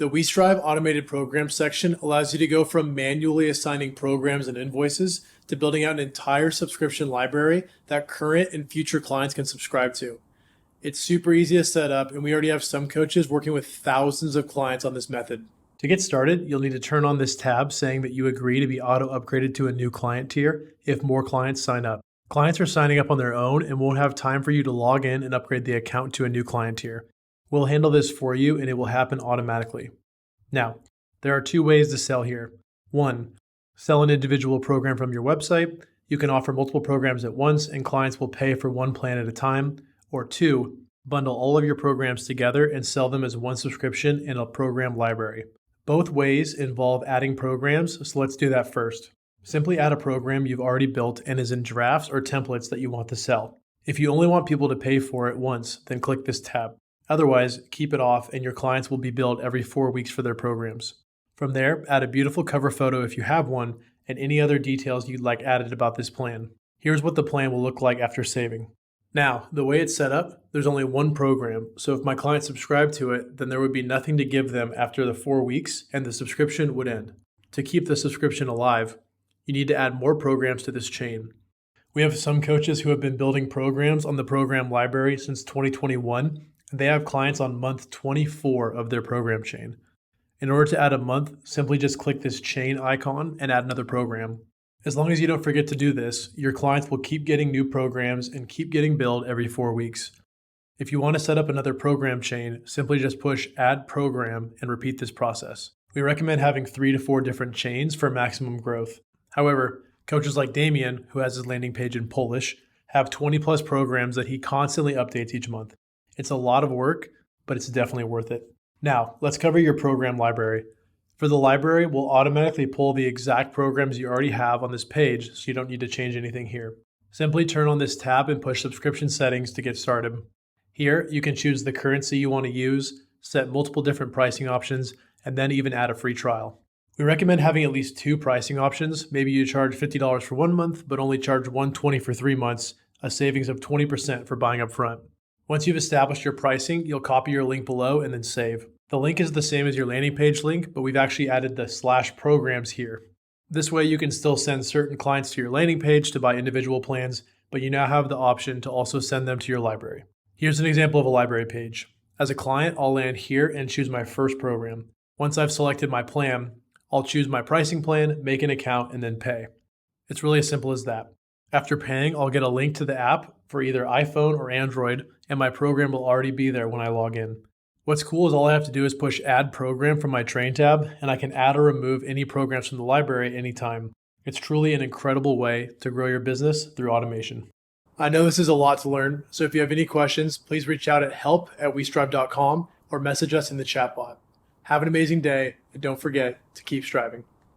The WeStrive Automated Programs section allows you to go from manually assigning programs and invoices to building out an entire subscription library that current and future clients can subscribe to. It's super easy to set up, and we already have some coaches working with thousands of clients on this method. To get started, you'll need to turn on this tab saying that you agree to be auto-upgraded to a new client tier if more clients sign up. Clients are signing up on their own and won't have time for you to log in and upgrade the account to a new client tier. We'll handle this for you, and it will happen automatically. Now, there are two ways to sell here. 1, sell an individual program from your website. You can offer multiple programs at once, and clients will pay for one plan at a time. Or 2, bundle all of your programs together and sell them as one subscription in a program library. Both ways involve adding programs, so let's do that first. Simply add a program you've already built and is in drafts or templates that you want to sell. If you only want people to pay for it once, then click this tab. Otherwise, keep it off and your clients will be billed every 4 weeks for their programs. From there, add a beautiful cover photo if you have one and any other details you'd like added about this plan. Here's what the plan will look like after saving. Now, the way it's set up, there's only one program, so if my client subscribed to it, then there would be nothing to give them after the 4 weeks and the subscription would end. To keep the subscription alive, you need to add more programs to this chain. We have some coaches who have been building programs on the program library since 2021, and they have clients on month 24 of their program chain. In order to add a month, simply just click this chain icon and add another program. As long as you don't forget to do this, your clients will keep getting new programs and keep getting billed every 4 weeks. If you want to set up another program chain, simply just push Add Program and repeat this process. We recommend having 3 to 4 different chains for maximum growth. However, coaches like Damien, who has his landing page in Polish, have 20 plus programs that he constantly updates each month. It's a lot of work, but it's definitely worth it. Now, let's cover your program library. For the library, we'll automatically pull the exact programs you already have on this page, so you don't need to change anything here. Simply turn on this tab and push subscription settings to get started. Here, you can choose the currency you want to use, set multiple different pricing options, and then even add a free trial. We recommend having at least 2 pricing options. Maybe you charge $50 for 1 month, but only charge $120 for 3 months, a savings of 20% for buying up front. Once you've established your pricing, you'll copy your link below and then save. The link is the same as your landing page link, but we've actually added the /programs here. This way you can still send certain clients to your landing page to buy individual plans, but you now have the option to also send them to your library. Here's an example of a library page. As a client, I'll land here and choose my first program. Once I've selected my plan, I'll choose my pricing plan, make an account, and then pay. It's really as simple as that. After paying, I'll get a link to the app for either iPhone or Android, and my program will already be there when I log in. What's cool is all I have to do is push Add Program from my Train tab, and I can add or remove any programs from the library anytime. It's truly an incredible way to grow your business through automation. I know this is a lot to learn, so if you have any questions, please reach out at help@westrive.com or message us in the chat bot. Have an amazing day, and don't forget to keep striving.